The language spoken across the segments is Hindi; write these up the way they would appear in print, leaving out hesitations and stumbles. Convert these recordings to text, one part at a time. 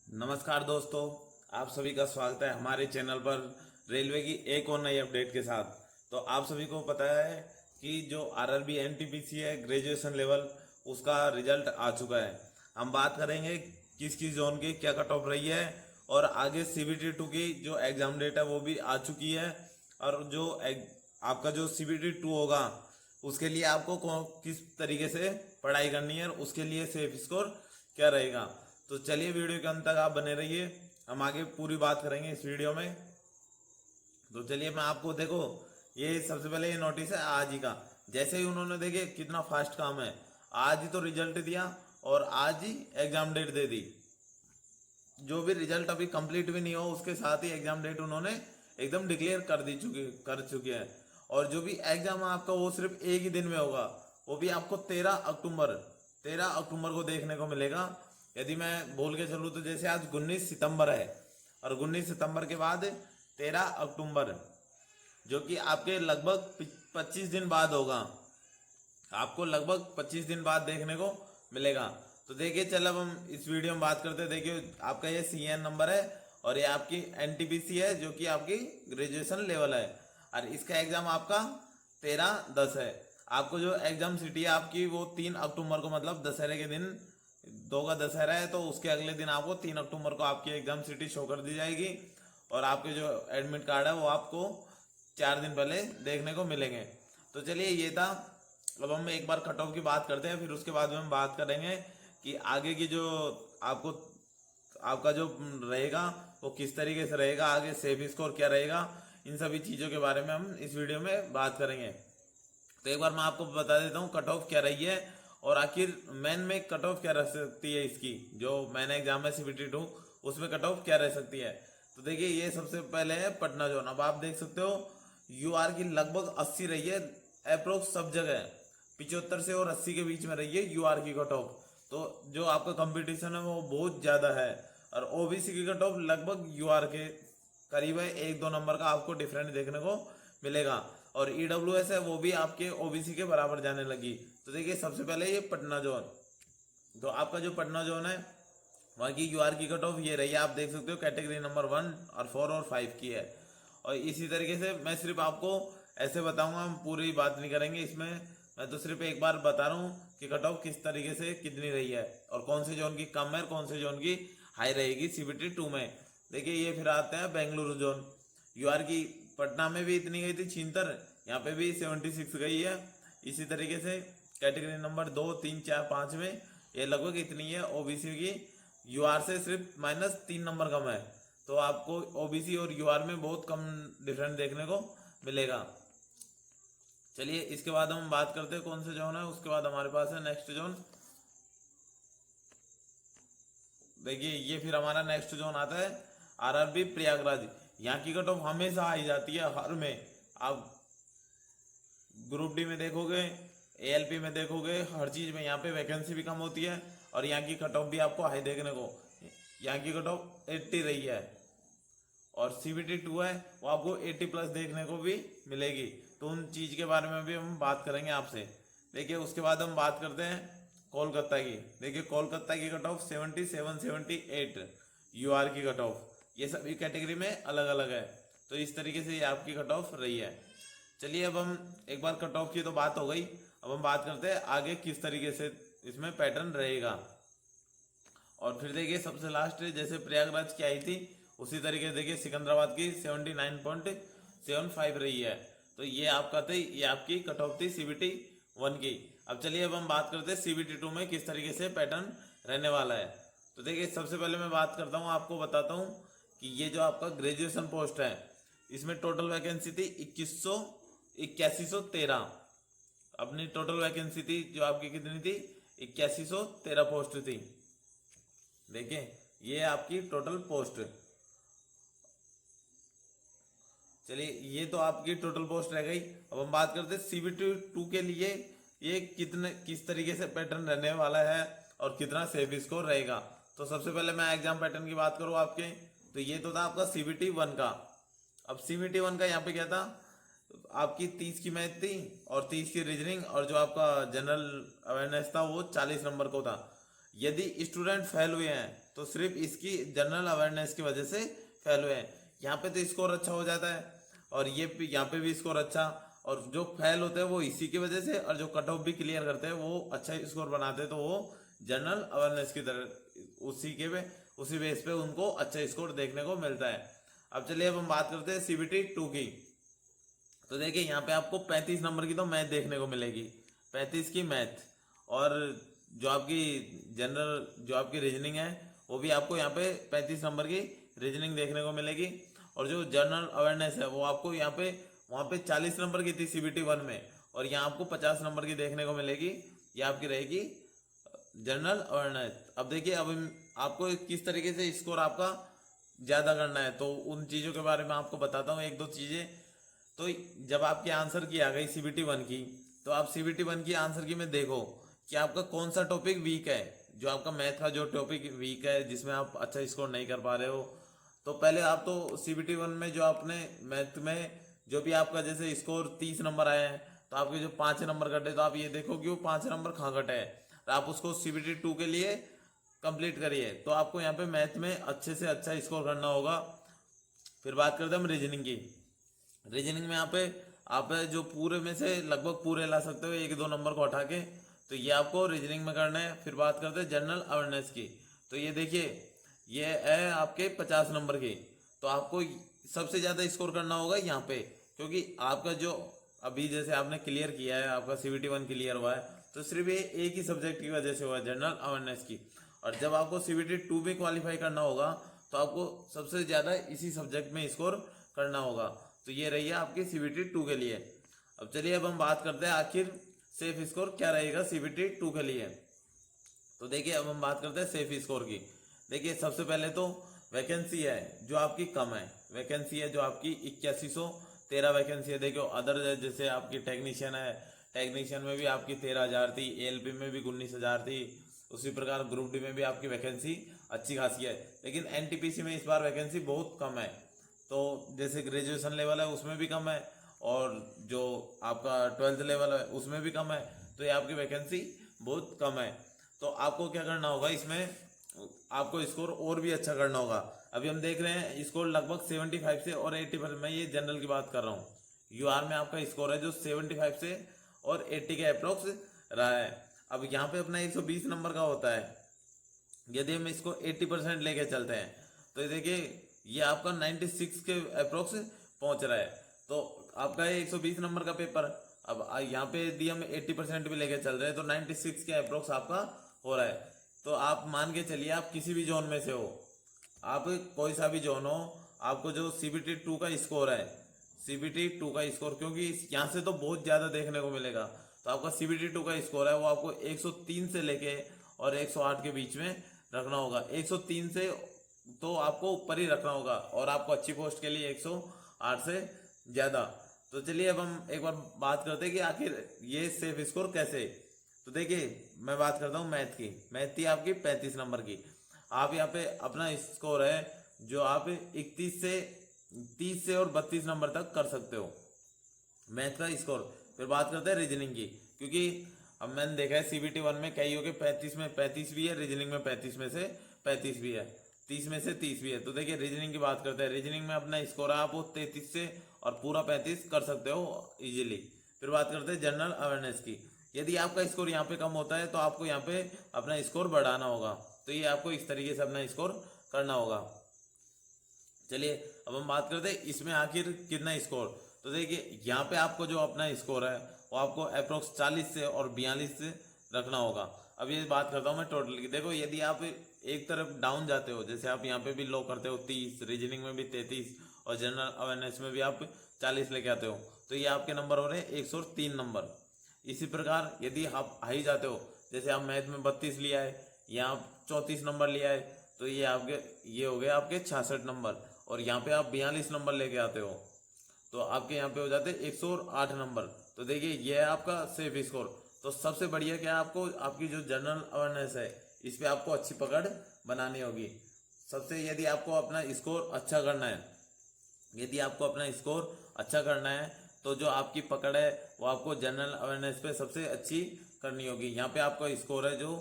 नमस्कार दोस्तों, आप सभी का स्वागत है हमारे चैनल पर रेलवे की एक और नई अपडेट के साथ। तो आप सभी को पता है कि जो आरआरबी एनटीपीसी है ग्रेजुएशन लेवल, उसका रिजल्ट आ चुका है। हम बात करेंगे किस किस जोन की क्या कट ऑफ रही है, और आगे सीबीटी 2 की जो एग्ज़ाम डेट है वो भी आ चुकी है। और जो आपका जो सीबीटी 2 होगा उसके लिए आपको किस तरीके से पढ़ाई करनी है और उसके लिए सेफ स्कोर क्या रहेगा। तो चलिए वीडियो के अंत तक आप बने रहिए, हम आगे पूरी बात करेंगे इस वीडियो में। तो चलिए मैं आपको देखो, ये सबसे पहले ये नोटिस है आज ही का। जैसे ही उन्होंने देखे कितना फास्ट काम है, आज ही तो रिजल्ट दिया और आज ही एग्जाम डेट दे दी। जो भी रिजल्ट अभी कंप्लीट भी नहीं हो उसके साथ ही एग्जाम डेट उन्होंने एकदम डिक्लेयर कर चुके हैं। और जो भी एग्जाम आपका वो सिर्फ एक ही दिन में होगा, वो भी आपको 13 अक्टूबर को देखने को मिलेगा। यदि मैं बोल के चलूँ तो जैसे आज 19 सितंबर है, और 19 सितंबर के बाद 13 अक्टूबर, जो कि आपके लगभग 25 दिन बाद होगा। आपको लगभग 25 दिन बाद देखने को मिलेगा। तो देखिए, चल अब हम इस वीडियो में बात करते हैं। देखिए, आपका ये सीएन नंबर है और ये आपकी एनटीपीसी है जो कि आपकी ग्रेजुएशन लेवल है। और इसका एग्जाम आपका 13/10 है। आपको जो एग्जाम सिटी है आपकी वो 3 अक्टूबर को, मतलब दशहरे के दिन, 2 का दशहरा है तो उसके अगले दिन आपको 3 अक्टूबर को आपकी एग्जाम सिटी शो कर दी जाएगी। और आपके जो एडमिट कार्ड है वो आपको 4 दिन पहले देखने को मिलेंगे। तो चलिए, ये था। अब हम एक बार कट ऑफ की बात करते हैं, फिर उसके बाद में हम बात करेंगे कि आगे की जो आपको आपका जो रहेगा वो किस तरीके से रहेगा, आगे सेफ स्कोर क्या रहेगा, इन सभी चीज़ों के बारे में हम इस वीडियो में बात करेंगे। तो एक बार मैं आपको बता देता हूँ कट ऑफ क्या रही है, और आखिर मेन में कट ऑफ क्या रह सकती है इसकी। जो मैन एग्जाम है सीबीटी 2, उसमें कट ऑफ क्या रह सकती है। तो देखिए, ये सबसे पहले है पटना जोन। अब आप देख सकते हो यूआर की लगभग 80 रही है अप्रोक्स सब जगह। 75 से और 80 के बीच में रही है यूआर की कट ऑफ। तो जो आपका कंपटीशन है वो बहुत ज़्यादा है। और ओबीसी की कट ऑफ लगभग यूआर के करीब है, 1-2 नंबर का आपको डिफरेंट देखने को मिलेगा। और ईडब्ल्यूएस है वो भी आपके ओबीसी के बराबर जाने लगी। तो देखिए, सबसे पहले ये पटना जोन। तो आपका जो पटना जोन है वहाँ की यूआर की कट ऑफ ये रही है, आप देख सकते हो कैटेगरी नंबर 1 और 4 और 5 की है। और इसी तरीके से मैं सिर्फ आपको ऐसे बताऊंगा, हम पूरी बात नहीं करेंगे इसमें। मैं तो सिर्फ एक बार बता रहा हूँ कि कट ऑफ किस तरीके से कितनी रही है, और कौन से जोन की कम है और कौन से जोन की हाई रहेगी सीबीटी 2 में। देखिए, ये फिर आते हैं बेंगलुरु जोन। यूआर की पटना में भी इतनी गई थी 76, यहाँ पे भी 76 गई है। इसी तरीके से कैटेगरी नंबर 2, 3, 4, 5 में ये लगभग इतनी है। ओबीसी की यूआर से सिर्फ -3 नंबर कम है। तो आपको ओबीसी और यूआर में बहुत कम डिफरेंस देखने को मिलेगा। चलिए, इसके बाद हम बात करते हैं कौन से जोन है। उसके बाद हमारे पास है नेक्स्ट जोन। देखिए, ये फिर हमारा नेक्स्ट जोन आता है आरआरबी प्रयागराज। यहाँ की कट ऑफ हमेशा आई जाती है हर में। आप ग्रुप डी में देखोगे, एएलपी में देखोगे, हर चीज़ में यहाँ पे वैकेंसी भी कम होती है। और यहाँ की कट ऑफ भी आपको हाई देखने को, यहाँ की कट ऑफ 80 रही है। और सीबीटी 2 है वो आपको 80+ देखने को भी मिलेगी। तो उन चीज़ के बारे में भी हम बात करेंगे आपसे। देखिए, उसके बाद हम बात करते हैं कोलकाता की। देखिए, कोलकाता की कट ऑफ 77, 78 यूआर की कट ऑफ, ये सभी कैटेगरी में अलग अलग है। तो इस तरीके से ये आपकी कट ऑफ रही है। चलिए, अब हम एक बार कट ऑफ की तो बात हो गई, अब हम बात करते हैं आगे किस तरीके से इसमें पैटर्न रहेगा। और फिर देखिए, सबसे लास्ट जैसे प्रयागराज की आई थी उसी तरीके से देखिए सिकंदराबाद की 79.75 रही है। तो ये आपका थी, ये आपकी कट ऑफ थी सीबीटी 1 की। अब चलिए, अब हम बात करते हैं सीबीटी 2 में किस तरीके से पैटर्न रहने वाला है। तो देखिए, सबसे पहले मैं बात करता हूँ, आपको बताता हूँ कि ये जो आपका ग्रेजुएशन पोस्ट है इसमें टोटल वैकेंसी थी 8113। अपनी टोटल वैकेंसी थी जो आपकी कितनी थी, 8113 पोस्ट थी। देखिए, ये आपकी टोटल पोस्ट। चलिए, ये तो आपकी टोटल पोस्ट रह गई। अब हम बात करते हैं सीबीटी 2 के लिए ये किस तरीके से पैटर्न रहने वाला है और कितना सेफ स्कोर रहेगा। तो सबसे पहले मैं एग्जाम पैटर्न की बात करूँ आपके, तो ये तो था आपका सीबीटी 1 का। अब सीबीटी 1 का यहाँ पे क्या था, आपकी 30 की मैथ थी और 30 की रीजनिंग, और जो आपका जनरल अवेयरनेस था वो 40 नंबर को था। यदि स्टूडेंट फेल हुए हैं तो सिर्फ इसकी जनरल अवेयरनेस की वजह से फेल हुए हैं। यहाँ पे तो स्कोर अच्छा हो जाता है और यहाँ पे भी स्कोर अच्छा, और जो फेल होते हैं वो इसी की वजह से, और जो कट ऑफ भी क्लियर करते हैं वो अच्छा स्कोर बनाते हैं, तो वो जनरल अवेयरनेस की तरह उसी बेस पे उनको अच्छा स्कोर देखने को मिलता है। अब चलिए अब हम बात करते हैं CBT 2 की। तो देखिए यहाँ पे आपको 35 नंबर की तो मैथ देखने को मिलेगी, 35 की मैथ, और जो आपकी जो आपकी रीजनिंग है वो भी आपको यहाँ पे 35 नंबर की रीजनिंग देखने को मिलेगी। और जो जनरल अवेयरनेस है वो आपको यहाँ पे वहाँ पे 40 नंबर की थी CBT 1 में, और यहाँ आपको 50 नंबर की देखने को मिलेगी। ये आपकी रहेगी जनरल अवेयरनेस। अब देखिए अब आपको किस तरीके से स्कोर आपका ज़्यादा करना है, तो उन चीज़ों के बारे में आपको बताता हूँ एक दो चीज़ें। तो जब आपकी आंसर की आ गई CBT 1 की, तो आप CBT 1 की आंसर की में देखो कि आपका कौन सा टॉपिक वीक है। जो आपका मैथ का जो टॉपिक वीक है, जिसमें आप अच्छा स्कोर नहीं कर पा रहे हो, तो पहले आप तो CBT 1 में जो आपने मैथ में जो भी आपका जैसे स्कोर 30 नंबर आए हैं, तो आपके जो 5 नंबर कटे, तो आप ये देखो कि वो 5 नंबर कहाँ कटे हैं, तो आप उसको CBT 2 के लिए कंप्लीट करिए। तो आपको यहाँ पे मैथ में अच्छे से अच्छा स्कोर करना होगा। फिर बात करते हैं हम रीजनिंग की। रीजनिंग में यहाँ पे आप जो पूरे में से लगभग पूरे ला सकते हो, 1-2 नंबर को हटा के, तो ये आपको रीजनिंग में करना है। फिर बात करते हैं जनरल अवेयरनेस की। तो ये देखिए ये है आपके 50 नंबर की, तो आपको सबसे ज़्यादा स्कोर करना होगा यहाँ पे, क्योंकि आपका जो अभी जैसे आपने क्लियर किया है, आपका CBT 1 क्लियर हुआ है, तो सिर्फ ये एक ही सब्जेक्ट की वजह से हुआ है, जनरल अवेयरनेस की। और जब आपको CBT 2 में क्वालिफाई करना होगा, तो आपको सबसे ज़्यादा इसी सब्जेक्ट में स्कोर करना होगा। तो ये रही है आपकी CBT 2 के लिए। अब चलिए अब हम बात करते हैं आखिर सेफ स्कोर क्या रहेगा CBT 2 के लिए। तो देखिए अब हम बात करते हैं सेफ स्कोर की। देखिए सबसे पहले तो वैकेंसी है जो आपकी कम है, वैकेंसी है जो आपकी 8113 वैकेंसी है। देखो अदर जैसे आपकी टेक्नीशियन है, टेक्नीशियन में भी आपकी 13,000 थी, ALP में भी 19,000 थी, उसी प्रकार ग्रुप डी में भी आपकी वैकेंसी अच्छी खासी है। लेकिन NTPC में इस बार वैकेंसी बहुत कम है। तो जैसे ग्रेजुएशन लेवल है उसमें भी कम है, और जो आपका 12th लेवल है उसमें भी कम है, तो ये आपकी वैकेंसी बहुत कम है। तो आपको क्या करना होगा, इसमें आपको स्कोर और भी अच्छा करना होगा। अभी हम देख रहे हैं स्कोर लगभग 75 से और 80%, मैं ये जनरल की बात कर रहा हूँ। UR में आपका स्कोर है जो 75 से और 80 के अप्रोक्स रहा है। अब यहाँ पे अपना 120 नंबर का होता है, यदि हम इसको 80% लेके चलते हैं, तो देखिए ये आपका 96 के अप्रोक्स पहुंच रहा है। तो आपका है 120 नंबर का पेपर, अब यहाँ पे यदि हम 80% भी लेके चल रहे हैं, तो 96 के अप्रोक्स आपका हो रहा है। तो आप मान के चलिए आप किसी भी जोन में से हो, आप कोई सा भी जोन हो, आपको जो CBT 2 का स्कोर है, CBT 2 का स्कोर, क्योंकि यहाँ से तो बहुत ज़्यादा देखने को मिलेगा, तो आपका CBT 2 का स्कोर है वो आपको 103 से लेके और 108 के बीच में रखना होगा। 103 से तो आपको ऊपर ही रखना होगा, और आपको अच्छी पोस्ट के लिए 108 से ज़्यादा। तो चलिए अब हम एक बार बात करते हैं कि आखिर ये सेफ स्कोर कैसे। तो देखिए मैं बात करता हूँ मैथ की। मैथ थी आपकी 35 नंबर की। आप यहाँ पे अपना स्कोर है जो आप 31 से 30 से और 32 नंबर तक कर सकते हो मैथ का स्कोर। फिर बात करते हैं रीजनिंग की, क्योंकि अब मैंने देखा है CBT 1 में कई हो के 35 में 35 भी है, रीजनिंग में 35 में से 35 भी है, 30 में से 30 भी है। तो देखिए रीजनिंग की बात करते हैं। रीजनिंग में अपना स्कोर है आप वो 33 से और पूरा 35 कर सकते हो इजीली। फिर बात करते हैं जनरल अवेयरनेस की। यदि आपका स्कोर यहाँ पे कम होता है, तो आपको यहाँ पे अपना स्कोर बढ़ाना होगा। तो ये आपको इस तरीके से अपना स्कोर करना होगा। चलिए अब हम बात करते हैं इसमें आखिर कितना स्कोर। तो देखिए यहाँ पे आपको जो अपना स्कोर है वो आपको अप्रोक्स 40 से और 42 से रखना होगा। अब ये बात करता हूँ मैं टोटल की। देखो यदि आप एक तरफ डाउन जाते हो, जैसे आप यहाँ पे भी लो करते हो 30, रीजनिंग में भी 33 और जनरल अवेयरनेस में भी आप 40 लेके आते हो, तो ये आपके नंबर हो रहे हैं 103 नंबर। इसी प्रकार यदि आप हाई जाते हो, जैसे आप मैथ में 32 लिया है, यहाँ 34 नंबर लिया है, तो ये हो गए आपके 66 नंबर। और यहाँ पे आप 42 नंबर लेके आते हो, तो आपके यहाँ पे हो जाते 108 नंबर। तो देखिए ये है आपका सेफ स्कोर। तो सबसे बढ़िया क्या है, आपको आपकी जो जनरल अवेयरनेस है इस पे आपको अच्छी पकड़ बनानी होगी। सबसे यदि आपको अपना स्कोर अच्छा करना है, यदि आपको अपना स्कोर अच्छा करना है, तो जो आपकी पकड़ है वो आपको जनरल अवेयरनेस पे सबसे अच्छी करनी होगी। यहाँ पे आपका स्कोर है जो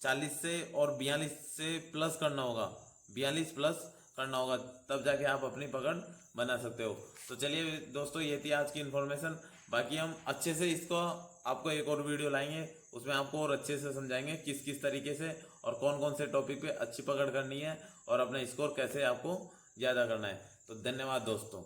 40 से और 42 से प्लस करना होगा, 42 प्लस करना होगा, तब जाके आप अपनी पकड़ बना सकते हो। तो चलिए दोस्तों, ये थी आज की इन्फॉर्मेशन। बाकी हम अच्छे से इसको आपको एक और वीडियो लाएंगे, उसमें आपको और अच्छे से समझाएंगे किस किस तरीके से और कौन कौन से टॉपिक पे अच्छी पकड़ करनी है और अपना स्कोर कैसे आपको ज़्यादा करना है। तो धन्यवाद दोस्तों।